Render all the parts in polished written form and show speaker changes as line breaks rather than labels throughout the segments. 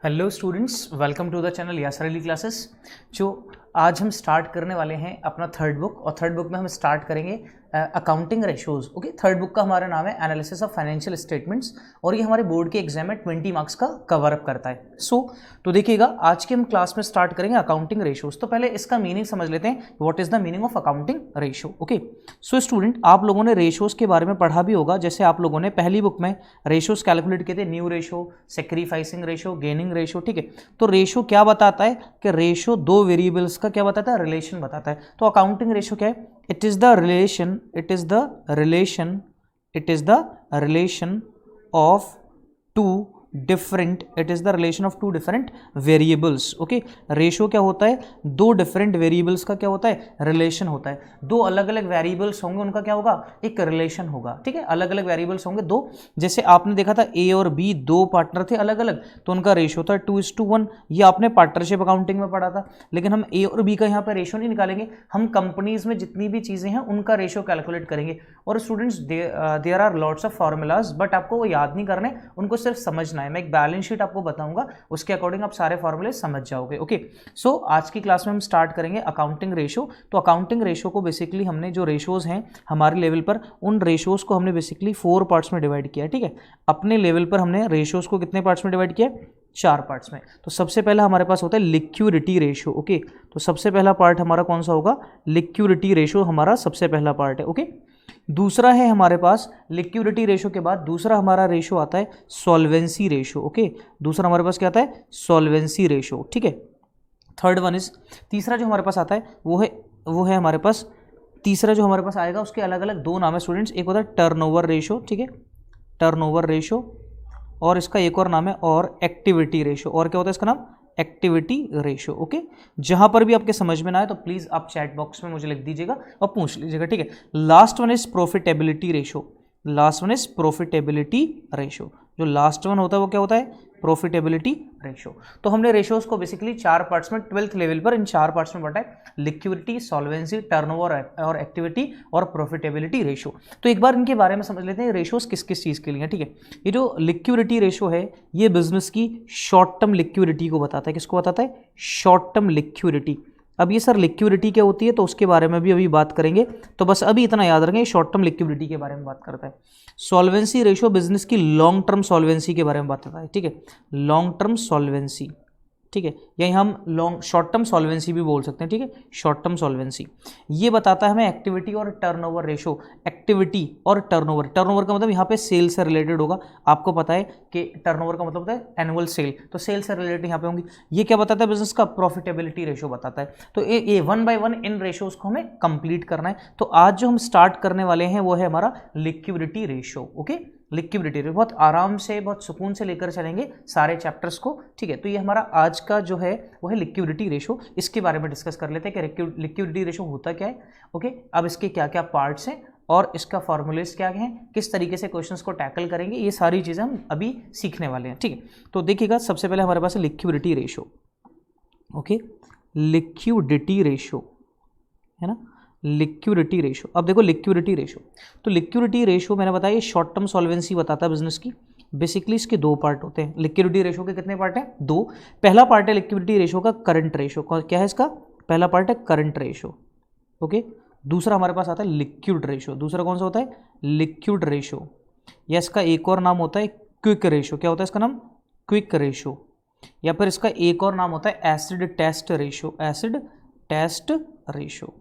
Hello students, welcome to the channel Yasar Ali classes. जो आज हम स्टार्ट करने वाले हैं अपना थर्ड बुक, और थर्ड बुक में हम स्टार्ट करेंगे accounting ratios. Okay, third book का हमारा नाम है एनालिसिस ऑफ फाइनेंशियल स्टेटमेंट्स, और ये हमारे बोर्ड के एग्जाम में 20 मार्क्स का कवर अप करता है। तो देखिएगा, आज के हम क्लास में स्टार्ट करेंगे अकाउंटिंग रेशोज। तो पहले इसका मीनिंग समझ लेते हैं, what is the meaning of accounting ratio. Okay, so student, आप लोगों ने रेशोज के बारे में पढ़ा भी होगा। जैसे आप लोगों ने पहली बुक में रेशोज कैलकुलेट किए थे, new ratio, sacrificing ratio, gaining ratio. ठीक है, तो रेशो क्या बताता है कि रेशो दो वेरिएबल्स का क्या बताता है, रिलेशन बताता है। तो अकाउंटिंग रेशो क्या है, it is the relation of two different variables. Okay, ratio क्या होता है, दो डिफरेंट वेरिएबल्स का क्या होता है, रिलेशन होता है। दो अलग अलग वेरिएबल्स होंगे, उनका क्या होगा, एक रिलेशन होगा। ठीक है, अलग अलग वेरिएबल्स होंगे दो। जैसे आपने देखा था ए और बी दो पार्टनर थे अलग अलग, तो उनका रेशो था 2:1। ये आपने पार्टनरशिप अकाउंटिंग में पढ़ा था। लेकिन हम ए और बी का यहाँ पर रेशो नहीं निकालेंगे, हम कंपनीज में जितनी भी चीजें हैं उनका रेशो कैलकुलेट करेंगे। और students, there are lots of formulas, but आपको वो याद नहीं करने, उनको सिर्फ समझना है। मैं एक बैलेंस शीट आपको बताऊंगा, उसके अकॉर्डिंग आप सारे फॉर्मूले समझ जाओगे। ओके, सो आज की क्लास में हम स्टार्ट करेंगे अकाउंटिंग रेशो। तो अकाउंटिंग रेशो को बेसिकली हमने जो रेशोज हैं हमारे लेवल पर, उन रेशोज को हमने बेसिकली 4 पार्ट्स में डिवाइड किया है। ठीक है, अपने लेवल पर हमने रेशोज को कितने पार्ट्स में डिवाइड किया, 4 पार्ट्स में। तो सबसे पहला हमारे पास होता है लिक्विडिटी रेशो। ओके, तो सबसे पहला पार्ट हमारा कौन सा होगा, लिक्विडिटी रेशो हमारा सबसे पहला पार्ट है। ओके, दूसरा है हमारे पास लिक्विडिटी रेशो के बाद दूसरा हमारा रेशो आता है सॉल्वेंसी रेशो। ओके, दूसरा हमारे पास क्या आता है, सॉल्वेंसी रेशो। ठीक है, थर्ड वन इज, तीसरा जो हमारे पास आता है वो है हमारे पास, तीसरा जो हमारे पास आएगा उसके अलग अलग दो नाम है स्टूडेंट्स। एक होता है टर्नओवर रेशो, ठीक है, टर्नओवर रेशो, और इसका एक और नाम है और एक्टिविटी रेशो। और क्या होता है इसका नाम, एक्टिविटी रेशो। ओके, जहां पर भी आपके समझ में ना आए तो प्लीज आप चैट बॉक्स में मुझे लिख दीजिएगा और पूछ लीजिएगा। ठीक है, last one is profitability ratio. Last one is profitability ratio. जो लास्ट वन होता है वो क्या होता है, प्रॉफिटेबिलिटी रेशो। तो हमने रेशोज को बेसिकली 4 पार्ट्स में 12th लेवल पर इन 4 पार्ट्स में बांटा है, लिक्विडिटी, सॉल्वेंसी, टर्नओवर और एक्टिविटी और प्रॉफिटेबिलिटी रेशो। तो एक बार इनके बारे में समझ लेते हैं, रेशोज किस किस चीज़ के लिए। ठीक है, ये जो लिक्विडिटी रेशो है ये बिजनेस की शॉर्ट टर्म लिक्विडिटी को बताता है। किसको बताता है, शॉर्ट टर्म लिक्विडिटी। अब ये सर लिक्विडिटी क्या होती है, तो उसके बारे में भी अभी बात करेंगे। तो बस अभी इतना याद रखें, शॉर्ट टर्म लिक्विडिटी के बारे में बात करता है। सॉल्वेंसी रेशो बिजनेस की लॉन्ग टर्म सॉल्वेंसी के बारे में बात करता है। ठीक है, लॉन्ग टर्म सॉल्वेंसी। ठीक है, यही हम शॉर्ट टर्म सॉल्वेंसी भी बोल सकते हैं। ठीक है, शॉर्ट टर्म सॉल्वेंसी ये बताता है हमें एक्टिविटी और टर्नओवर रेशो। एक्टिविटी और टर्नओवर, टर्नओवर का मतलब यहाँ पे सेल से रिलेटेड होगा। आपको पता है कि टर्नओवर का मतलब होता है एनुअल सेल, तो सेल से रिलेटेड यहाँ पे होंगी। ये क्या बताता है, बिजनेस का प्रॉफिटेबिलिटी रेशो बताता है। तो ये 1 by 1 इन रेशोज को हमें कंप्लीट करना है। तो आज जो हम स्टार्ट करने वाले हैं वो है हमारा liquidity ratio. Okay, liquidity ratio बहुत आराम से, बहुत सुकून से लेकर चलेंगे सारे चैप्टर्स को। ठीक है, तो ये हमारा आज का जो है वो है लिक्विडिटी रेशो। इसके बारे में डिस्कस कर लेते हैं कि लिक्विडिटी रेशो होता क्या है। ओके, अब इसके क्या क्या पार्ट्स हैं और इसका फॉर्मूलेस क्या हैं, किस तरीके से क्वेश्चंस को टैकल करेंगे, ये सारी चीज़ें हम अभी सीखने वाले हैं। ठीक है, तो देखिएगा, सबसे पहले हमारे पास है liquidity ratio. Okay, liquidity ratio है ना, लिक्विडिटी रेशो। अब देखो लिक्विडिटी रेशो, तो लिक्विडिटी रेशो मैंने बताया ये शॉर्ट टर्म सॉल्वेंसी बताता है बिजनेस की। बेसिकली इसके 2 पार्ट होते हैं। लिक्विडिटी रेशो के कितने पार्ट हैं, 2। पहला पार्ट है लिक्विडिटी रेशो का करंट रेशो। क्या है इसका, पहला पार्ट है करंट रेशो। ओके, दूसरा हमारे पास आता है लिक्विड रेशो। दूसरा कौन सा होता है, लिक्विड रेशो, या इसका एक और नाम होता है क्विक रेशो। क्या होता है इसका नाम, क्विक रेशो, या फिर इसका एक और नाम होता है acid test ratio. Acid test ratio.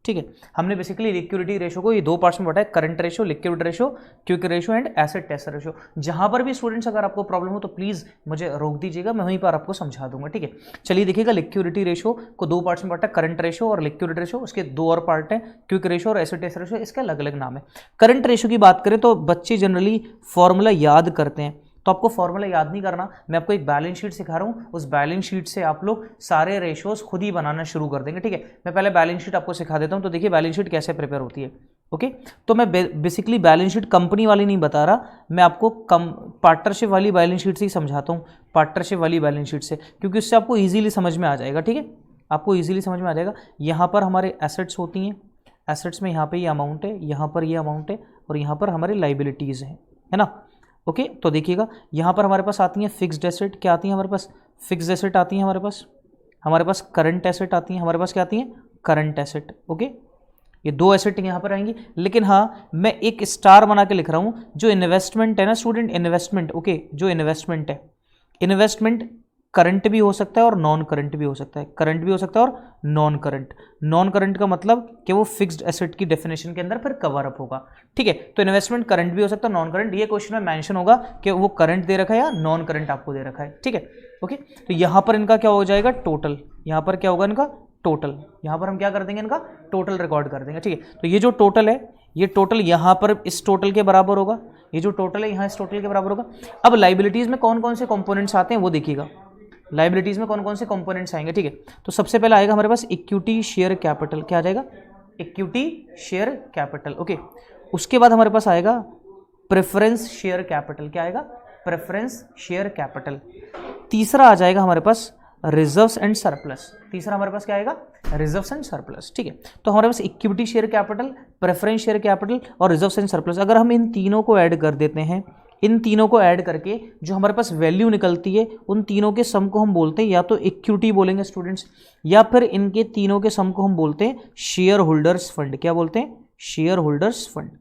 ठीक है, हमने बेसिकली लिक्विडिटी रेशो को ये 2 पार्ट्स में बांटा है, current ratio, liquid ratio, quick ratio and acid test ratio. जहां पर भी स्टूडेंट्स अगर आपको प्रॉब्लम हो तो प्लीज मुझे रोक दीजिएगा, मैं वहीं पर आपको समझा दूंगा। ठीक है, चलिए देखिएगा, लिक्विडिटी रेशो को 2 पार्ट्स में बांटा है, करंट रेशो और लिक्विड रेशो। उसके 2 और पार्ट हैं, क्विक रेशो और एसिड टेस्ट रेशो। इसके अलग अलग नाम है। करंट रेशो की बात करें तो बच्चे जनरली फॉर्मूला याद करते हैं, तो आपको फॉर्मूला याद नहीं करना, मैं आपको एक बैलेंस शीट सिखा रहा हूँ, उस बैलेंस शीट से आप लोग सारे रेशोज खुद ही बनाना शुरू कर देंगे। ठीक है, मैं पहले बैलेंस शीट आपको सिखा देता हूँ। तो देखिए बैलेंस शीट कैसे प्रिपेयर होती है। ओके, तो मैं बेसिकली बैलेंस शीट कंपनी वाली नहीं बता रहा, मैं आपको पार्टनरशिप वाली बैलेंस शीट से ही समझाता हूँ, पार्टनरशिप वाली बैलेंस शीट से, क्योंकि उससे आपको ईजिली समझ में आ जाएगा। ठीक है, आपको ईजिली समझ में आ जाएगा। यहाँ पर हमारे एसेट्स होती हैं, एसेट्स में यहाँ पे ये अमाउंट है, यहाँ पर ये अमाउंट है, और यहाँ पर हमारी लाइबिलिटीज़ हैं, है ना। ओके तो देखिएगा यहाँ पर हमारे पास आती हैं फिक्स्ड एसेट, क्या आती है हमारे पास, फिक्स्ड एसेट आती है हमारे पास करंट एसेट आती है, हमारे पास क्या आती है, करंट एसेट। ओके ये दो एसेट यहाँ पर आएंगी, लेकिन हाँ मैं एक स्टार बना के लिख रहा हूँ, जो इन्वेस्टमेंट है ना स्टूडेंट, इन्वेस्टमेंट, ओके जो इन्वेस्टमेंट है, इन्वेस्टमेंट करंट भी हो सकता है और नॉन करंट भी हो सकता है, करंट भी हो सकता है और नॉन करंट। नॉन करंट का मतलब कि वो फिक्स्ड एसेट की डेफिनेशन के अंदर फिर कवर अप होगा, ठीक है। तो इन्वेस्टमेंट करंट भी हो सकता है, नॉन करंट, ये क्वेश्चन में मेंशन होगा कि वो करंट दे रखा है या नॉन करंट आपको दे रखा है, ठीक है। ओके तो यहाँ पर इनका क्या हो जाएगा, टोटल, यहाँ पर क्या होगा इनका टोटल, यहाँ पर हम क्या कर देंगे, इनका टोटल रिकॉर्ड कर देंगे, ठीक है। तो ये जो टोटल है, ये टोटल यहाँ पर इस टोटल के बराबर होगा, ये जो टोटल है यहाँ इस टोटल के बराबर होगा। अब लाइबिलिटीज में कौन कौन से कंपोनेंट्स आते हैं वो देखिएगा, लाइबिलिटीज में कौन कौन से कंपोनेंट्स आएंगे, ठीक है। तो सबसे पहले आएगा हमारे पास इक्विटी शेयर कैपिटल, क्या आ जाएगा, इक्विटी शेयर कैपिटल, ओके। उसके बाद हमारे पास आएगा प्रेफरेंस शेयर कैपिटल, क्या आएगा, प्रेफरेंस शेयर कैपिटल। तीसरा आ जाएगा हमारे पास रिजर्व्स एंड सरप्लस, तीसरा हमारे पास क्या आएगा, रिजर्व्स एंड सरप्लस, ठीक है। तो हमारे पास equity share capital, preference share capital और रिजर्व्स एंड सरप्लस, अगर हम इन तीनों को ऐड कर देते हैं, इन तीनों को ऐड करके जो हमारे पास वैल्यू निकलती है, उन तीनों के सम को हम बोलते हैं या तो इक्विटी बोलेंगे स्टूडेंट्स, या फिर इनके तीनों के सम को हम बोलते हैं शेयर होल्डर्स फंड, क्या बोलते हैं, शेयर होल्डर्स फंड।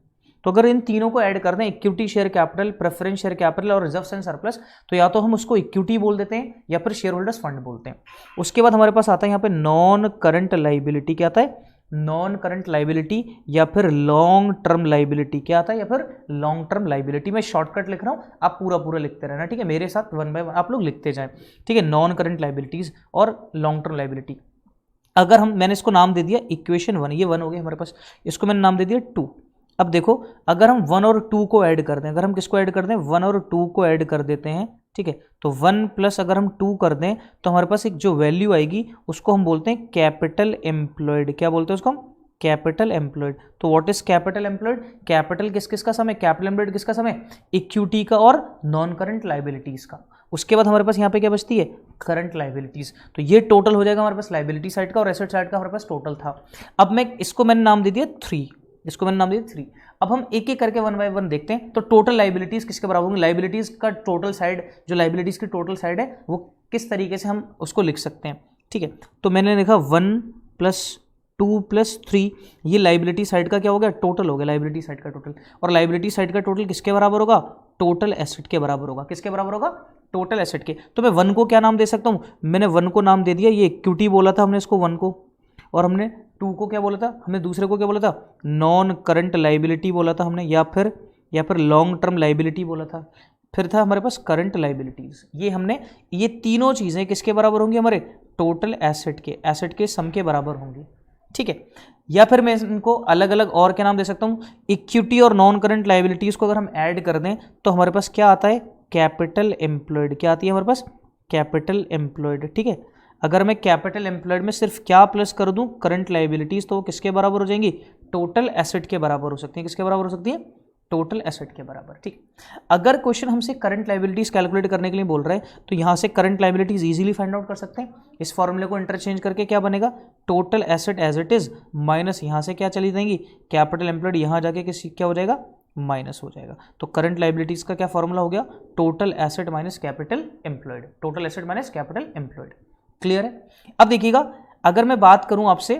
तो अगर इन तीनों को ऐड कर दें, equity share capital, preference share capital और रिजर्व्स एंड सरप्लस, तो या तो हम उसको इक्विटी बोल देते हैं या फिर शेयर होल्डर्स फंड बोलते हैं। उसके बाद हमारे पास आता है यहाँ पे नॉन करंट लाइबिलिटी, क्या आता है, नॉन करंट लाइबिलिटी या फिर लॉन्ग टर्म लाइबिलिटी, क्या आता है, या फिर लॉन्ग टर्म लाइबिलिटी। मैं शॉर्टकट लिख रहा हूँ, आप पूरा पूरा लिखते रहना, ठीक है, मेरे साथ वन बाय वन आप लोग लिखते जाएं, ठीक है। नॉन करंट लाइबिलिटीज और लॉन्ग टर्म लाइबिलिटी, अगर हम, मैंने इसको नाम दे दिया इक्वेशन 1, ये 1 हो गया हमारे पास, इसको मैंने नाम दे दिया 2। अब देखो अगर हम 1 और 2 को ऐड कर दें, अगर हम किसको ऐड कर दें, 1 और 2 को ऐड कर देते हैं, ठीक है, तो 1 प्लस अगर हम 2 कर दें तो हमारे पास एक जो वैल्यू आएगी उसको हम बोलते हैं कैपिटल एम्प्लॉयड, क्या बोलते हैं उसको हम, कैपिटल एम्प्लॉयड। तो what is capital employed, capital किस किस का सम है, कैपिटल एम्प्लॉयड किसका सम है, इक्विटी का और नॉन करंट लाइबिलिटीज का। उसके बाद हमारे पास यहाँ पे क्या बचती है, करंट लाइबिलिटीज। तो ये टोटल हो जाएगा हमारे पास लाइबिलिटी साइड का, और एसेट साइड का हमारे पास टोटल था। अब मैं इसको मैंने नाम दे दिया 3, इसको मैंने नाम दिया 3। अब हम एक एक करके 1 बाय 1 देखते हैं। तो टोटल लाइबिलिटीज किसके बराबर होंगी, लाइबिलिटीज का टोटल साइड, जो लाइबिलिटीज की टोटल साइड है वो किस तरीके से हम उसको लिख सकते हैं, ठीक है। तो मैंने लिखा 1 + 2 + 3, ये लाइबिलिटी साइड का क्या हो गया, टोटल हो गया, लाइबिलिटी साइड का टोटल। और लाइबिलिटी साइड का टोटल किसके बराबर होगा, टोटल एसेट के बराबर होगा, किसके बराबर होगा, टोटल एसेट के। तो मैं 1 को क्या नाम दे सकता हूँ, मैंने 1 को नाम दे दिया, ये इक्विटी बोला था हमने इसको 1 को, और हमने 2 को क्या बोला था, हमने दूसरे को क्या बोला था, नॉन करंट लाइबिलिटी बोला था हमने, या फिर लॉन्ग टर्म लाइबिलिटी बोला था। फिर था हमारे पास करंट लाइबिलिटीज। ये हमने, ये तीनों चीज़ें किसके बराबर होंगी, हमारे टोटल एसेट के सम के बराबर होंगी, ठीक है। या फिर मैं इनको अलग अलग और क्या नाम दे सकता हूँ, इक्विटी और नॉन करंट लाइबिलिटीज को अगर हम ऐड कर दें तो हमारे पास क्या आता है, कैपिटल एम्प्लॉयड, क्या आती है हमारे पास, कैपिटल एम्प्लॉयड, ठीक है। अगर मैं कैपिटल एम्प्लॉयड में सिर्फ क्या प्लस कर दूं, करंट लाइबिलिटीज, तो वो किसके बराबर हो जाएंगी, टोटल एसेट के बराबर हो सकती है, किसके बराबर हो सकती है, टोटल एसेट के बराबर, ठीक। अगर क्वेश्चन हमसे करंट लाइबिलिटीज कैलकुलेट करने के लिए बोल रहा है तो यहाँ से current liabilities easily find out कर सकते हैं। इस फॉर्मूले को इंटरचेंज करके क्या बनेगा, total asset as it is minus यहाँ से क्या चली जाएंगी, कैपिटल एम्प्लॉयड, यहाँ जाके क्या हो जाएगा, माइनस हो जाएगा। तो करंट लाइबिलिटीज का क्या फॉर्मूला हो गया, total asset minus capital employed, total asset minus capital employed. Clear है। अब देखिएगा अगर मैं बात करूं आपसे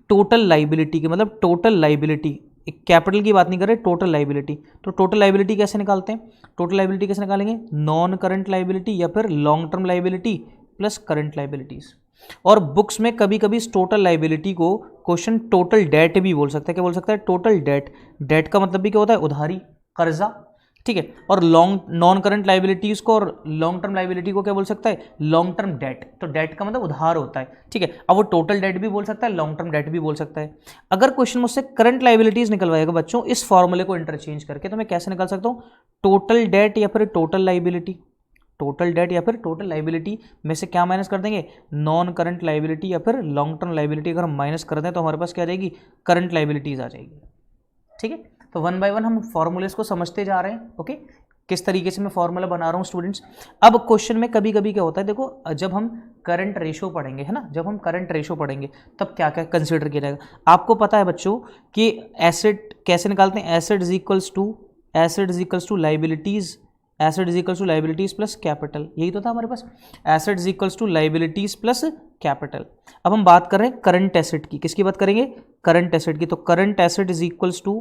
टोटल लाइबिलिटी की, मतलब टोटल लाइबिलिटी, कैपिटल की बात नहीं कर रहे, टोटल लाइबिलिटी। तो टोटल लाइबिलिटी कैसे निकालते हैं, टोटल लाइबिलिटी कैसे निकालेंगे, नॉन करंट लाइबिलिटी या फिर long term liability plus current liabilities. और बुक्स में कभी कभी इस टोटल लाइबिलिटी को क्वेश्चन टोटल डेट भी बोल सकता है, क्या बोल सकता है, टोटल डेट। डेट का मतलब भी क्या होता है, उधारी, कर्जा, ठीक है। और नॉन करंट लाइबिलिटीज को और लॉन्ग टर्म लाइबिलिटी को क्या बोल सकता है, लॉन्ग टर्म डेट। तो डेट का मतलब उधार होता है, ठीक है। अब वो टोटल डेट भी बोल सकता है, लॉन्ग टर्म डेट भी बोल सकता है। अगर क्वेश्चन मुझसे करंट लाइबिलिटीज निकलवाएगा बच्चों इस फॉर्मूले को इंटरचेंज करके, तो मैं कैसे निकाल सकता हूँ, टोटल डेट या फिर टोटल लाइबिलिटी, टोटल डेट या फिर टोटल लाइबिलिटी में से क्या माइनस कर देंगे, नॉन करंट लाइबिलिटी या फिर लॉन्ग टर्म लाइबिलिटी। अगर हम माइनस कर दें तो हमारे पास क्या आ जाएगी, करंट लाइबिलिटीज आ जाएगी, ठीक है। तो 1 बाय 1 हम फॉर्मूलेस को समझते जा रहे हैं, ओके। किस तरीके से मैं फॉर्मूला बना रहा हूँ स्टूडेंट्स। अब क्वेश्चन में कभी कभी क्या होता है, देखो जब हम करंट रेशो पढ़ेंगे, है ना, जब हम करंट रेशो पढ़ेंगे तब क्या क्या कंसिडर किया जाएगा। आपको पता है बच्चों कि एसेट कैसे निकालते हैं, asset is equals to liabilities asset is equals to liabilities plus capital, यही तो था हमारे पास, asset is equals to liabilities plus capital. अब हम बात कर रहे हैं करंट एसेट की, किसकी बात करेंगे, करंट एसेट की। तो current asset is equals to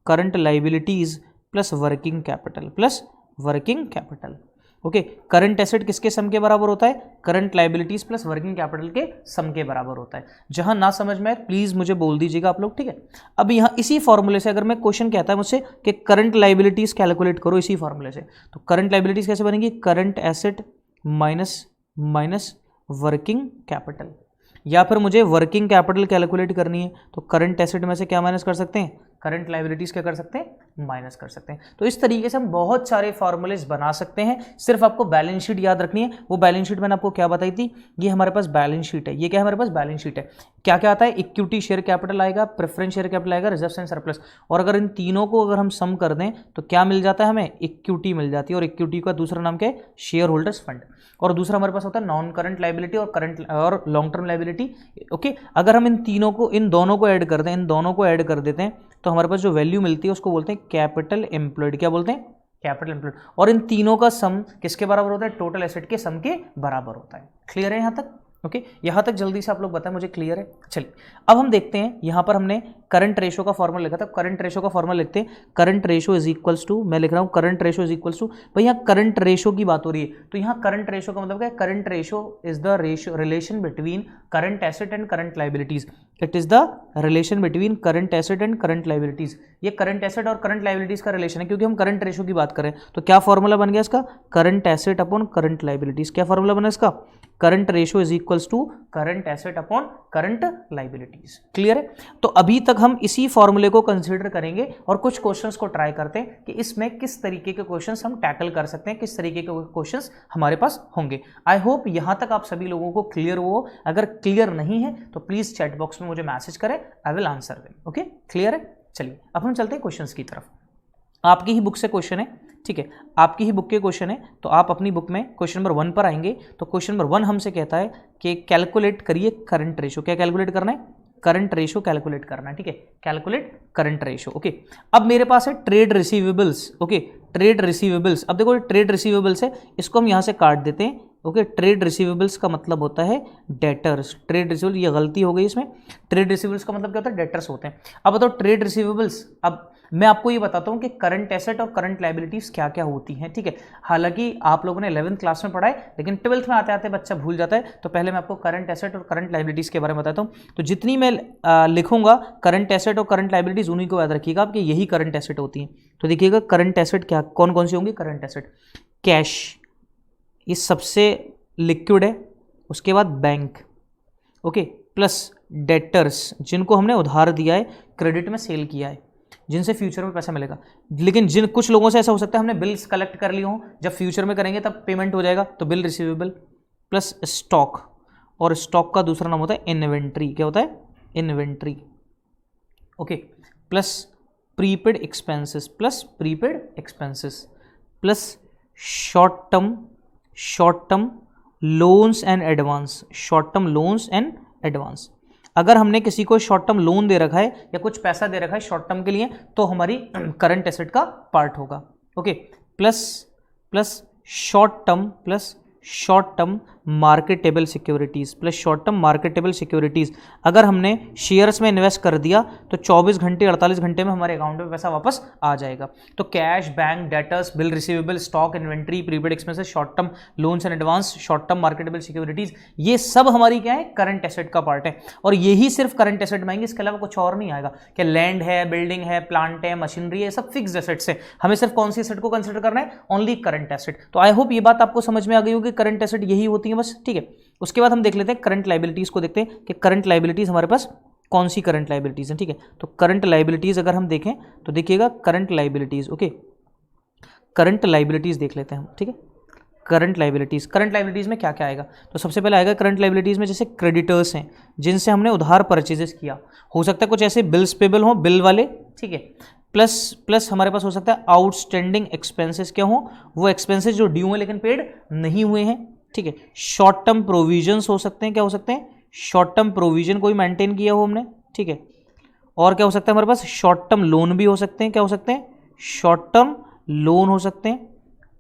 current liabilities plus working capital plus working capital. Okay, current asset किसके सम के बराबर होता है, current liabilities plus working capital के सम के बराबर होता है। जहां ना समझ में आए प्लीज मुझे बोल दीजिएगा आप लोग, ठीक है। अब यहाँ इसी फॉर्मूले से अगर मैं क्वेश्चन कहता है मुझसे कि करंट लाइबिलिटीज कैलकुलेट करो इसी फॉर्मूले से, तो करंट लाइबिलिटीज कैसे बनेगी, current asset minus working capital, या फिर मुझे वर्किंग कैपिटल कैलकुलेट करनी है तो करंट एसेट में से क्या माइनस कर सकते हैं, करंट लाइबिलिटीज क्या कर सकते हैं, माइनस कर सकते हैं। तो इस तरीके से हम बहुत सारे फॉर्मूलेज बना सकते हैं, सिर्फ आपको बैलेंस शीट याद रखनी है। वो बैलेंस शीट मैंने आपको क्या बताई थी, ये हमारे पास बैलेंस शीट है, ये क्या है हमारे पास बैलेंस शीट है। क्या क्या आता है, इक्विटी शेयर कैपिटल आएगा, प्रेफरेंस शेयर कैपिटल आएगा, रिजर्व्स एंड सरप्लस, और अगर इन तीनों को अगर हम सम कर दें तो क्या मिल जाता है हमें, इक्विटी मिल जाती है। और इक्विटी का दूसरा नाम क्या है, शेयर होल्डर्स फंड। और दूसरा हमारे पास होता है नॉन करंट लाइबिलिटी और करंट और लॉन्ग टर्म लाइबिलिटी। ओके, अगर हम इन तीनों को, इन दोनों को ऐड कर दें, इन दोनों को ऐड कर देते हैं तो हमारे पास जो वैल्यू मिलती है उसको बोलते हैं कैपिटल एम्प्लॉयड। क्या बोलते हैं, कैपिटल एम्प्लॉयड। और इन तीनों का सम किसके बराबर होता है, टोटल एसेट के सम के बराबर होता है। क्लियर है यहाँ तक, ओके, यहाँ तक जल्दी से आप लोग बताएं, मुझे क्लियर है। चलिए अब हम देखते हैं, यहाँ पर हमने करंट रेशो का फॉर्मूला लिखा था, करंट रेशो का फॉर्मूला लिखते हैं, current ratio is equals to, मैं लिख रहा हूँ current ratio is equals to, भाई यहाँ करंट रेशो की बात हो रही है तो यहाँ करंट रेशो का मतलब क्या है, current ratio is the ratio relation between current asset and current liabilities, it is the relation between current asset and current liabilities. ये करंट एसेट और करंट लाइबिलिटीज का रिलेशन है, क्योंकि हम करंट रेशो की बात करें तो क्या फॉर्मूला बन गया इसका, current asset upon current liabilities. क्या फॉर्मूला बना इसका, current ratio is equals to current asset upon current liabilities. Clear है। तो अभी तक हम इसी फॉर्मूले को कंसीडर करेंगे और कुछ क्वेश्चंस को ट्राई करते हैं कि इसमें किस तरीके के क्वेश्चंस हम टैकल कर सकते हैं, किस तरीके के क्वेश्चंस हमारे पास होंगे। आई होप यहां तक आप सभी लोगों को क्लियर हो। अगर क्लियर नहीं है तो प्लीज चैट बॉक्स में मुझे मैसेज करें, I will answer them. Okay, clear है। चलिए अब हम चलते हैं क्वेश्चंस की तरफ। आपकी ही बुक से क्वेश्चन है, ठीक है, आपकी ही बुक के क्वेश्चन है, तो आप अपनी बुक में क्वेश्चन नंबर 1 पर आएंगे। तो क्वेश्चन नंबर 1 हमसे कहता है कि कैलकुलेट करिए करंट रेशो। क्या कैलकुलेट करना है, करंट रेशो कैलकुलेट करना है, ठीक है, कैलकुलेट करंट रेशो। ओके, अब मेरे पास है trade receivables. Okay, trade receivables, अब देखो ट्रेड रिसीवेबल्स है, इसको हम यहाँ से काट देते हैं। ओके, ट्रेड रिसीवेबल्स का मतलब होता है डेटर्स। ट्रेड रिसीवेबल, ये गलती हो गई इसमें, ट्रेड रिसीवेबल्स का मतलब क्या होता है, डेटर्स होते हैं। अब बताओ ट्रेड रिसीवेबल्स, अब मैं आपको ये बताता हूँ कि करंट एसेट और करंट लाइबिलिटीज क्या क्या होती हैं, ठीक है। हालांकि आप लोगों ने 11th क्लास में पढ़ा है, लेकिन 12th में आते आते बच्चा भूल जाता है, तो पहले मैं आपको करंट एसेट और करंट लाइबिलिटीज के बारे में बताता हूँ। तो जितनी मैं लिखूंगा करंट एसेट और करंट लाइबिलिटीज, उन्हीं को याद रखिएगा आपके, यही करंट एसेट होती हैं। तो देखिएगा करंट एसेट क्या कौन कौन सी होंगी, करंट एसेट कैश, ये सबसे लिक्विड है, उसके बाद बैंक, ओके, प्लस डेटर्स जिनको हमने उधार दिया है, क्रेडिट में सेल किया है, जिनसे फ्यूचर में पैसा मिलेगा। लेकिन जिन कुछ लोगों से ऐसा हो सकता है हमने बिल्स कलेक्ट कर लिए हों, जब फ्यूचर में करेंगे तब पेमेंट हो जाएगा, तो बिल रिसीवेबल, प्लस स्टॉक, और स्टॉक का दूसरा नाम होता है इन्वेंट्री। क्या होता है, inventory. Okay, plus prepaid expenses, plus prepaid expenses, plus short term loans and advance, short term loans and advance. अगर हमने किसी को शॉर्ट टर्म लोन दे रखा है या कुछ पैसा दे रखा है शॉर्ट टर्म के लिए, तो हमारी करंट एसेट का पार्ट होगा। Okay, plus short term marketable securities, plus short term marketable securities. अगर हमने शेयर्स में इन्वेस्ट कर दिया तो 24 घंटे 48 घंटे में हमारे अकाउंट में पैसा वापस आ जाएगा। तो cash, bank, debtors, bill receivable, stock, inventory, prepaid expenses, short term loans and advance, short term marketable securities, ये सब हमारी क्या है, करंट एसेट का पार्ट है। और यही सिर्फ करंट एसेट में आएंगे, इसके अलावा कुछ और नहीं आएगा। कि लैंड है, बिल्डिंग है, प्लांट है, मशीनरी है, सब फिक्स्ड एसेट्स है। हमें सिर्फ कौन सी एसेट को कंसिडर करना है, ओनली करंट एसेट। तो आई होप ये बात आपको समझ में आ गई होगी, करंट एसेट यही होती है बस, ठीक है। उसके बाद हम देख लेते हैं करंट लाइबिलिटीज को, देखते हैं कि करंट लाइबिलिटीज हमारे पास कौन सी करंट लाइबिलिटीज हैं, ठीक है। तो करंट लाइबिलिटीज अगर हम देखें तो देखिएगा current liabilities, okay, current liabilities देख लेते हैं हम, ठीक है। करंट लाइबिलिटीज में क्या क्या आएगा, तो सबसे पहले आएगा करंट लाइबिलिटीज में जैसे क्रेडिटर्स हैं, जिनसे हमने उधार परचेजेस किया, हो सकता है कुछ ऐसे बिल्स पेबल हो, बिल वाले, ठीक है। प्लस हमारे पास हो सकता है आउटस्टैंडिंग एक्सपेंसेस, क्या हो, वो एक्सपेंसेस जो ड्यू हैं लेकिन पेड नहीं हुए हैं, ठीक है। शॉर्ट टर्म प्रोविजंस हो सकते हैं, क्या हो सकते हैं, शॉर्ट टर्म प्रोविजन कोई मेंटेन किया हो हमने, ठीक है। और क्या हो सकता है हमारे पास, शॉर्ट टर्म लोन भी हो सकते हैं, क्या हो सकते हैं, शॉर्ट टर्म लोन हो सकते हैं,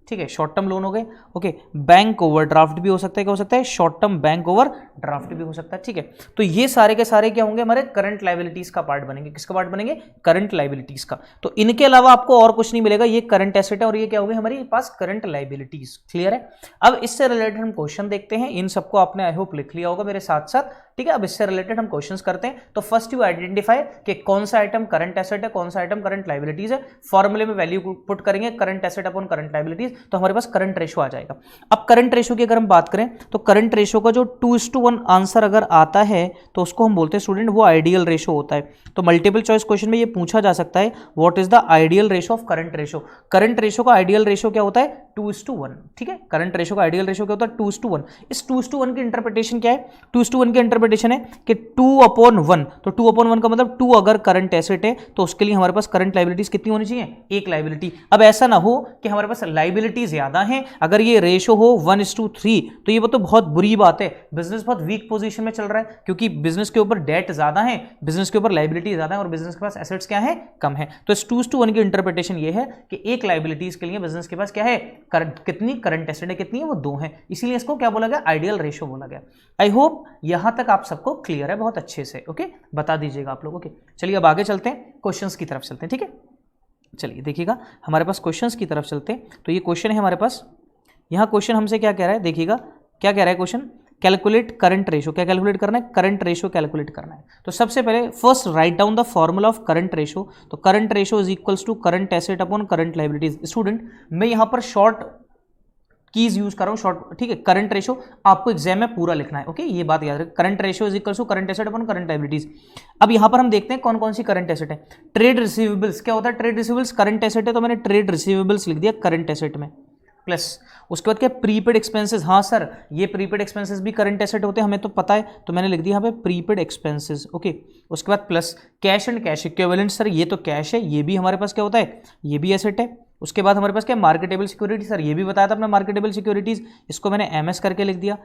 ठीक है, शॉर्ट टर्म लोन हो गए। ओके, बैंक ओवरड्राफ्ट भी हो सकता है, क्या हो सकता है, शॉर्ट टर्म बैंक ओवरड्राफ्ट भी हो सकता है। ठीक है, तो ये सारे के सारे क्या होंगे, हमारे करंट लायबिलिटीज का पार्ट बनेंगे। किसका पार्ट बनेंगे, करंट लायबिलिटीज का। तो इनके अलावा आपको और कुछ नहीं मिलेगा, ये करंट एसेट है और ये क्या होगी हमारे पास करंट लायबिलिटीज। क्लियर है। अब इससे रिलेटेड हम क्वेश्चन देखते हैं, इन सबको आपने आई होप लिख लिया होगा मेरे साथ साथ। ठीक है, अब इससे रिलेटेड हम क्वेश्चंस करते हैं। तो फर्स्ट यू आइडेंटिफाई कि कौन सा आइटम करंट एसेट है, कौन सा आइटम करंट लायबिलिटीज है। फॉर्मूले में वैल्यू पुट करेंगे current asset upon current liabilities, तो हमारे पास करंट रेशो आ जाएगा। अब करंट रेशो की अगर हम बात करें तो करंट रेशो का जो 2:1 आंसर अगर आता है तो उसको हम बोलते हैं स्टूडेंट वो आइडियल रेशो होता है। तो मल्टीपल चॉइस क्वेश्चन में ये पूछा जा सकता है, what is the ideal ratio of current ratio. Current ratio का आइडियल रेशो क्या होता है, 2:1। ठीक है, करंट रेशो का आइडियल रेशो क्या होता है, 2:1। इस 2:1 की इंटरप्रिटेशन क्या है, 2:1 की इंटरप्रिटेशन है कि 2/1। तो 2/1 का मतलब 2 अगर करंट एसेट है तो उसके लिए हमारे पास करंट लायबिलिटीज कितनी होनी चाहिए, एक लायबिलिटी। अब ऐसा ना हो कि हमारे पास लायबिलिटी ज्यादा है, अगर ये रेशो हो 1:3 तो ये तो बहुत बुरी बात है, बिजनेस बहुत वीक पोजीशन में चल रहा है, क्योंकि बिजनेस के ऊपर डेट ज्यादा है, बिजनेस के ऊपर लायबिलिटी ज्यादा है और बिजनेस के पास एसेट्स क्या है, कम है। तो इस 2:1 की इंटरप्रिटेशन ये है कि एक लायबिलिटीज के लिए बिजनेस के पास क्या है, कितनी करंट एसेट है, कितनी है, वो 2 है, इसीलिए इसको क्या बोला गया, आइडियल रेशो बोला गया। आई होप यहां तक आप सबको क्लियर है बहुत अच्छे से। ओके, बता दीजिएगा आप लोग। ओके, चलिए अब आगे चलते हैं, क्वेश्चंस की तरफ चलते हैं। ठीक है, चलिए देखिएगा हमारे पास क्वेश्चंस की तरफ चलते हैं। तो ये क्वेश्चन है हमारे पास, यहाँ क्वेश्चन हमसे क्या कह रहा है, देखिएगा क्या कह रहा है क्वेश्चन, कैलकुलेट करंट रेशो। क्या कैलकुलेट करना है, करंट रेशो कैलकुलेट करना है। तो सबसे पहले first right down the formula of current ratio. तो current ratio is equals to current asset upon current liabilities. Student मैं यहाँ पर शॉर्ट कीज यूज कर रहा हूं, शॉर्ट, ठीक है। करंट रेशो आपको एग्जाम में पूरा लिखना है। ओके, ये बात याद रखें, current ratio is equal to current asset upon current liabilities. अब यहां पर हम देखते हैं कौन कौन सी करंट एसेट है। ट्रेड रिसीवेबल्स, क्या होता है ट्रेड रिसीवेबल्स, करंट एसेट है तो मैंने ट्रेड रिसीवेबल्स लिख दिया करंट एसेट में, प्लस उसके बाद क्या, प्रीपेड एक्सपेंसेस। हाँ सर, ये प्रीपेड एक्सपेंसेस भी करंट एसेट होते हैं, हमें तो पता है, तो मैंने लिख दिया यहाँ पे प्रीपेड एक्सपेंसेस। ओके, उसके बाद plus cash and cash equivalent. Sir ये तो कैश है, ये भी हमारे पास क्या होता है, ये भी एसेट है। उसके बाद हमारे पास क्या, मार्केटेबल सिक्योरिटी। सर ये भी बताया था अपना मार्केटेबल सिक्योरिटीज, इसको मैंने एमएस करके लिख दिया।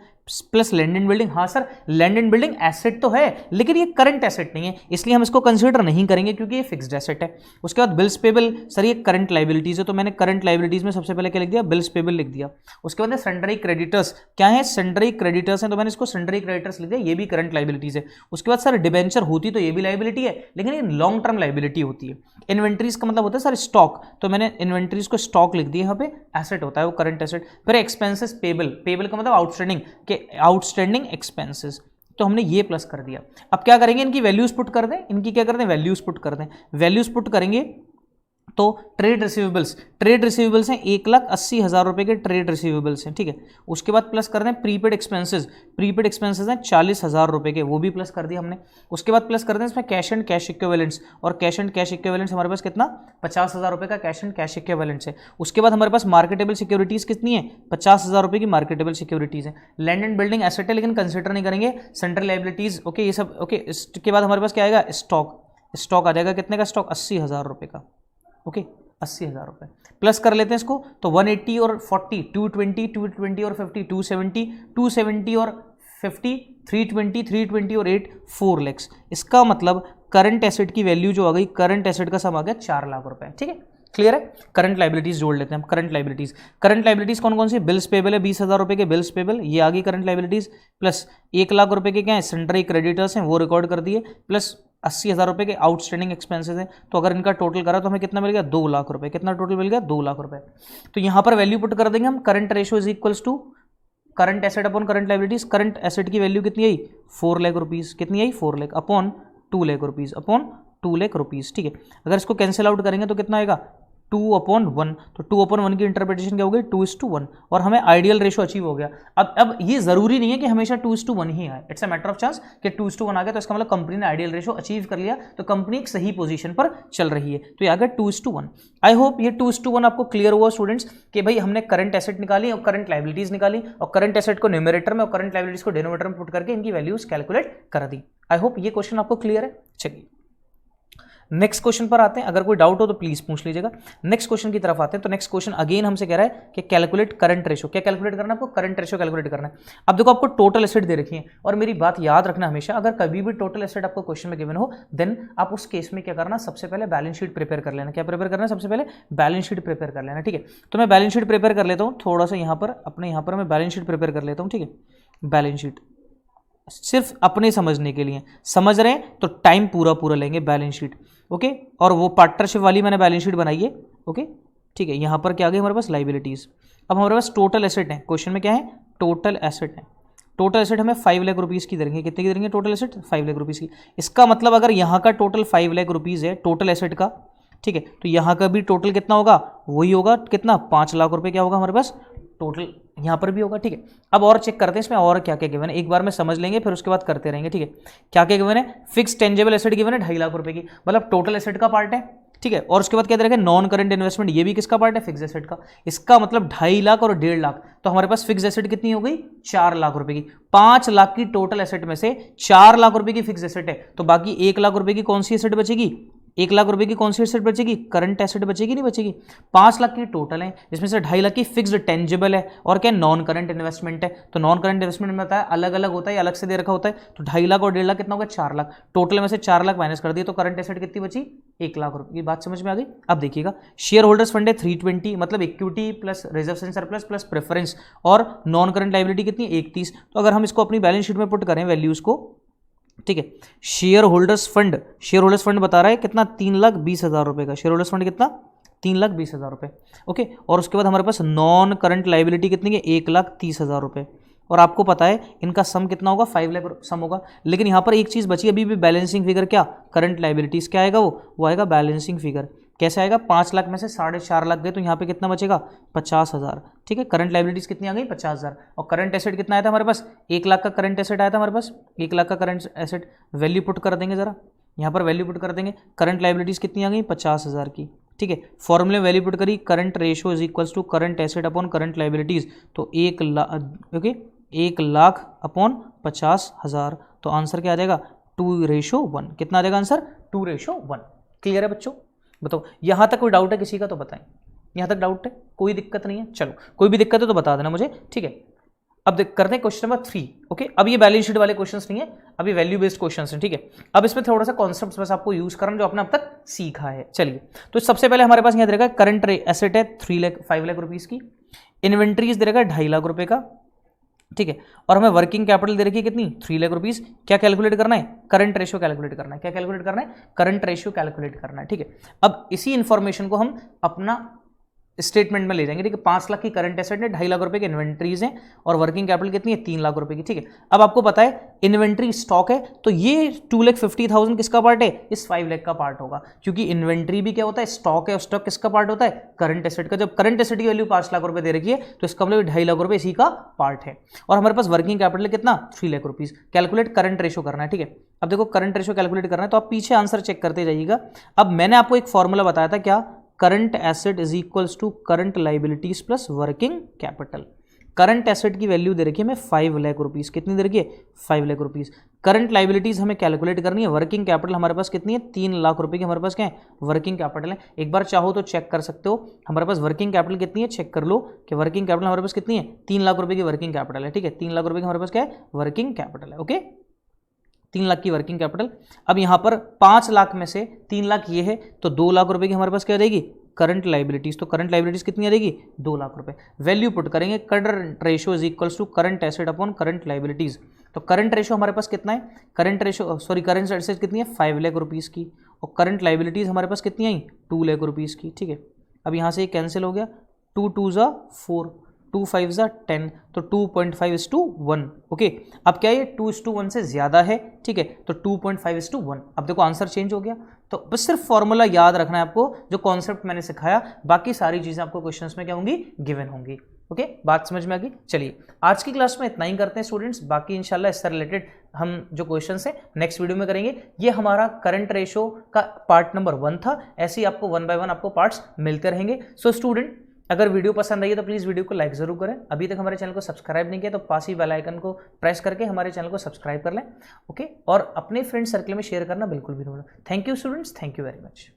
Plus land and building. हाँ sir, land and building asset तो है लेकिन ये करंट एसेट नहीं है, इसलिए हम इसको कंसीडर नहीं करेंगे क्योंकि ये फिक्स्ड एसेट है। उसके बाद बिल्स पेबल। सर ये करंट लायबिलिटीज है तो मैंने करंट लायबिलिटीज में सबसे पहले क्या लिख दिया, बिल्स पेबल लिख दिया। उसके बाद सन्ड्री क्रेडिटर्स, क्या है, सन्ड्री क्रेडिटर्स हैं तो मैंने इसको सन्ड्री क्रेडिटर्स लिख दिया, ये भी करंट लायबिलिटीज है। उसके बाद सर डिबेंचर होती तो ये भी लायबिलिटी है लेकिन ये लॉन्ग टर्म लायबिलिटी होती है। इन्वेंट्रीज का मतलब होता है सर स्टॉक, तो मैंने इन्वेंट्रीज को स्टॉक लिख दिया, यहाँ पे एसेट होता है वो करंट एसेट। फिर एक्सपेंसेस पेबल, पेबल का मतलब आउटस्टैंडिंग के आउटस्टैंडिंग एक्सपेंसेस, तो हमने ये प्लस कर दिया। अब क्या करेंगे, इनकी वैल्यूज पुट कर दें, इनकी क्या कर दें, वैल्यूज पुट कर दें। वैल्यूज पुट करेंगे तो ट्रेड रिसीवेबल्स हैं 1,80,000 रुपए के ट्रेड रिसीवेबल्स हैं, ठीक है। उसके बाद प्लस कर दें प्रीपेड एक्सपेंसेस हैं 40,000 रुपए के, वो भी प्लस कर दिया हमने। उसके बाद प्लस कर दें इसमें कैश एंड कैश इक्विवेलेंट्स, और कैश एंड कैश इक्विवेलेंट्स हमारे पास कितना, 50,000 रुपए का कैश एंड कैश इक्विवेलेंट्स है। उसके बाद हमारे पास मार्केटेबल सिक्योरिटीज कितनी है, 50,000 रुपए की मार्केटेबल सिक्योरिटीज है। लैंड एंड बिल्डिंग एसेट है लेकिन कंसिडर नहीं करेंगे, सेंट्रल लायबिलिटीज। ओके, ये सब ओके। इसके बाद हमारे पास क्या आएगा, स्टॉक आ जाएगा, कितने का स्टॉक, 80,000 रुपए का। ओके, 80,000 रुपए प्लस कर लेते हैं इसको, तो 180 और 40, 220 और 50, 270 और 50, 320 और 8, 4 लाख। इसका मतलब करंट एसेट की वैल्यू जो आ गई, करंट एसेट का सम आ गया 4 लाख रुपए। ठीक है, क्लियर है। करंट लायबिलिटीज जोड़ लेते हैं हम, करंट लायबिलिटीज कौन कौन सी, बिल्स पेबल है 20,000 रुपए के बिल्स पेबल, ये आ गई करंट लायबिलिटीज, प्लस 1 लाख रुपए के क्या है, सन्ड्री क्रेडिटर्स हैं वो रिकॉर्ड कर दिए, प्लस 80,000 रुपए के आउटस्टैंडिंग एक्सपेंसेस हैं। तो अगर इनका टोटल करा तो हमें कितना मिल गया, 2 लाख रुपए। कितना टोटल मिल गया, 2 लाख रुपए। तो यहां पर वैल्यू पुट कर देंगे हम, current ratio is equals to current asset upon current liabilities. Current asset की वैल्यू कितनी आई, 4 लाख रुपीज, कितनी आई, 4 lakh upon 2 lakh rupees, upon 2 lakh rupees. ठीक है, अगर इसको कैंसिल आउट करेंगे तो कितना आएगा, 2/1। तो 2/1 की इंटरप्रिटेशन क्या हो गई, 2:1, और हमें आइडियल रेशो अचीव हो गया। अब ये जरूरी नहीं है कि हमेशा 2:1 ही आए, it's a matter of chance कि 2:1 आ गया तो इसका मतलब कंपनी ने आइडियल रेशो अचीव कर लिया, तो कंपनी एक सही पोजीशन पर चल रही है। तो ये आ गया 2:1। आई होप ये 2:1 आपको क्लियर हुआ स्टूडेंट्स, कि भाई हमने करंट एसेट निकाली और करंट लायबिलिटीज निकाली, और करंट एसेट को न्यूमरेटर में और करंट लायबिलिटीज को डिनोमिनेटर में पुट करके इनकी वैल्यूज कैलकुलेट कर दी। आई होप ये क्वेश्चन आपको क्लियर है। चलिए नेक्स्ट क्वेश्चन पर आते हैं, अगर कोई डाउट हो तो प्लीज पूछ लीजिएगा। नेक्स्ट क्वेश्चन की तरफ आते हैं। तो नेक्स्ट क्वेश्चन अगेन हमसे कह रहा है कि कैलकुलेट करंट रेशो। क्या कैलकुलेट करना है आपको? करंट रेशो कैलकुलेट करना है। अब देखो आपको टोटल एसेट दे रखी है, और मेरी बात याद रखना हमेशा, अगर कभी भी टोटल एसेट आपको क्वेश्चन में गिवन हो, देन आप उस केस में क्या करना, सबसे पहले बैलेंस शीट प्रिपेयर कर लेना। क्या प्रिपेयर करना है? सबसे पहले बैलेंस शीट प्रिपेयर कर लेना, ठीक है। तो मैं बैलेंस शीट प्रिपेयर कर लेता हूँ, थोड़ा सा यहाँ पर अपने यहाँ पर मैं बैलेंस शीट प्रिपेयर कर लेता हूँ, ठीक है। बैलेंस शीट सिर्फ अपने समझने के लिए, समझ रहे हैं तो टाइम पूरा लेंगे बैलेंस शीट, ओके। और वो पार्टनरशिप वाली मैंने बैलेंस शीट बनाई है, ओके, ठीक है। यहाँ पर क्या आ गई हमारे पास? लाइबिलिटीज। अब हमारे पास टोटल एसेट है, क्वेश्चन में क्या है? टोटल एसेट है। टोटल एसेट हमें 5 लाख रुपीज़ की देंगे। कितने की देंगे टोटल एसेट? 5 लाख रुपीज़ की। इसका मतलब अगर यहाँ का टोटल 5 लाख रुपीज़ है टोटल एसेट का, ठीक है, तो यहाँ का भी टोटल कितना होगा? वही होगा, कितना? 5 लाख रुपए क्या होगा हमारे पास टोटल, यहाँ पर भी होगा, ठीक है। अब और चेक करते हैं इसमें और क्या क्या गिवन है, एक बार में समझ लेंगे फिर उसके बाद करते रहेंगे, ठीक है। क्या क्या गिवन है? फिक्स टेंजेबल एसेट गिवन है 2.5 लाख रुपए की, मतलब टोटल एसेट का पार्ट है, ठीक है। और उसके बाद क्या दे रखा है? नॉन करंट इन्वेस्टमेंट, ये भी किसका पार्ट है? फिक्स एसेट का। इसका मतलब 2.5 लाख और 1.5 लाख, तो हमारे पास फिक्स एसेट कितनी हो गई? 4 लाख रुपए की। 5 लाख की टोटल एसेट में से 4 लाख रुपए की फिक्स एसेट है, तो बाकी 1 लाख रुपए की कौन सी एसेट बचेगी? 1 लाख रुपए की कौन सी एसेट बचेगी? करंट एसेट बचेगी, नहीं बचेगी। 5 लाख की टोटल है, जिसमें से 2.5 लाख की फिक्स्ड टेंजिबल है, और क्या? नॉन करंट इन्वेस्टमेंट है। तो नॉन करंट इन्वेस्टमेंट में बताया अलग अलग होता है, अलग से दे रखा होता है। तो 2.5 लाख और 1.5 लाख कितना होगा? 4 लाख। टोटल में से 4 लाख माइनस कर दिए तो करंट एसेट कितनी बची? 1 लाख रुपए की। बात समझ में आ गई? अब देखिएगा, शेयर होल्डर्स फंड है 320, मतलब equity plus reserve and surplus plus preference, और नॉन करंट लायबिलिटी कितनी? 31। तो अगर हम इसको अपनी बैलेंस शीट में पुट करें वैल्यूज को, ठीक है, शेयर होल्डर्स फंड बता रहा है कितना? 3,20,000 रुपए का। शेयर होल्डर्स फंड कितना? 3,20,000 रुपए, ओके। और उसके बाद हमारे पास नॉन करंट लायबिलिटी कितनी है? 1,30,000 रुपए। और आपको पता है इनका सम कितना होगा? 5 लाख सम होगा। लेकिन यहाँ पर एक चीज़ बची अभी भी, बैलेंसिंग फिगर। क्या? करंट लायबिलिटीज क्या आएगा? वो आएगा बैलेंसिंग फिगर। कैसे आएगा? 5 लाख में से 4.5 लाख गए, तो यहाँ पे कितना बचेगा? 50,000, ठीक है। करंट लायबिलिटीज कितनी आ गई? 50,000। और करंट एसेट कितना आया था हमारे पास? 1 लाख का करंट एसेट आया था हमारे पास। 1 लाख का करंट एसेट वैल्यू पुट कर देंगे, जरा यहाँ पर वैल्यू पुट कर देंगे। करंट लायबिलिटीज कितनी आ गई? 50,000 की, ठीक है। फॉर्मूले वैल्यू पुट करी, current ratio is equals to current asset upon current liabilities, तो 1 लाख, ओके, 1 लाख अपॉन 50,000। तो आंसर क्या आ जाएगा? 2:1। कितना आ जाएगा आंसर? 2:1। क्लियर है बच्चों? बताओ, यहां तक कोई डाउट है किसी का तो बताएं। यहां तक डाउट है? कोई दिक्कत नहीं है? चलो, कोई भी दिक्कत है तो बता देना मुझे, ठीक है। अब करते हैं क्वेश्चन नंबर 3, ओके। अब ये बैलेंस शीट वाले क्वेश्चंस नहीं है, अभी वैल्यू बेस्ड क्वेश्चंस हैं, ठीक है। अब इसमें थोड़ा सा कॉन्सेप्ट्स बस आपको यूज करना जो आपने अब तक सीखा है। चलिए, तो सबसे पहले हमारे पास यहाँ दे रखा है करंट एसेट है 5 लाख रुपीज की, इन्वेंट्रीज दे रखा है 2.5 लाख रुपए का, ठीक है। और हमें वर्किंग कैपिटल दे रखी है कितनी? 3 लाख रुपीज। क्या कैलकुलेट करना है? करंट रेशियो कैलकुलेट करना है। क्या कैलकुलेट करना है? करंट रेशियो कैलकुलेट करना है, ठीक है। अब इसी इंफॉर्मेशन को हम अपना स्टेटमेंट में ले जाएंगे, ठीक है। 5 लाख की करंट एसेट है, 2.5 लाख रुपए की इन्वेंट्रीज हैं, और वर्किंग कैपिटल कितनी है? 3 लाख रुपए की, ठीक है। अब आपको पता है इन्वेंट्री स्टॉक है, तो ये 2,50,000 किसका पार्ट है? इस 5 लाख का पार्ट होगा, क्योंकि इन्वेंट्री भी क्या होता है? स्टॉक है, और स्टॉक किसका पार्ट होता है? करंट एसेट का। जब करंट एसेट की वैल्यू 5 लाख रुपए दे रखी है, तो इसका मतलब 2.5 लाख रुपए इसी का पार्ट है। और हमारे पास वर्किंग कैपिटल कितना? 3 lakh rupees. Calculate current ratio करना है, ठीक है। अब देखो, करंट रेशो कैलकुलेट करना है, तो आप पीछे आंसर चेक करते जाइएगा। अब मैंने आपको एक फॉर्मूला बताया था, क्या? Current asset is equals to current liabilities plus working capital. Current asset की वैल्यू दे रखी है हमें 5 लाख रुपीज। कितनी दे रखी है? 5 लाख रुपीज। करंट लायबिलिटीज हमें कैलकुलेट करनी है। वर्किंग कैपिटल हमारे पास कितनी है? 3 लाख रुपए की हमारे पास क्या है? वर्किंग कैपिटल है। एक बार चाहो तो चेक कर सकते हो, हमारे पास वर्किंग कैपिटल कितनी है, चेक कर लो कि वर्किंग कैपिटल हमारे पास कितनी है? 3 लाख रुपए की वर्किंग कैपिटल है, ठीक है। 3 लाख रुपए की हमारे पास क्या है? वर्किंग कैपिटल है, ओके। 3 लाख की वर्किंग कैपिटल। अब यहाँ पर 5 लाख में से 3 लाख ये है, तो 2 लाख रुपए की हमारे पास क्या रहेगी? Current liabilities. तो करंट लायबिलिटीज कितनी आ रहेगी? 2 लाख रुपए। वैल्यू पुट करेंगे, current ratio is equals to current asset upon current liabilities. तो करंट रेशियो हमारे पास कितना है? करंट एसेट कितनी है? 5 लाख रुपीज की, और करंट लायबिलिटीज हमारे पास कितनी आई? 2 लाख रुपीज की, ठीक है। अब यहाँ से ये कैंसिल हो गया, 2 2 ज़ा 4, 2 5 ज़ा 10, तो 2.5:1, ओके। अब क्या ये 2:1 से ज्यादा है, ठीक है, तो 2.5:1। अब देखो आंसर चेंज हो गया। तो बस सिर्फ फॉर्मूला याद रखना है आपको, जो कॉन्सेप्ट मैंने सिखाया, बाकी सारी चीजें आपको क्वेश्चंस में क्या होंगी? गिवन होंगी, ओके। बात समझ में आ गई? चलिए, आज की क्लास में इतना ही करते हैं स्टूडेंट्स, बाकी इंशाल्लाह इससे रिलेटेड हम जो क्वेश्चंस हैं नेक्स्ट वीडियो में करेंगे। ये हमारा करंट रेशो का पार्ट नंबर 1 था, ऐसे ही आपको 1 by 1 आपको पार्ट्स मिलते रहेंगे। सो स्टूडेंट, अगर वीडियो पसंद आई है तो प्लीज़ वीडियो को लाइक ज़रूर करें। अभी तक हमारे चैनल को सब्सक्राइब नहीं किया तो पास ही बेल आइकन को प्रेस करके हमारे चैनल को सब्सक्राइब कर लें। ओके, और अपने फ्रेंड सर्कल में शेयर करना बिल्कुल भी नहीं भूलें। Thank you students, thank you very much.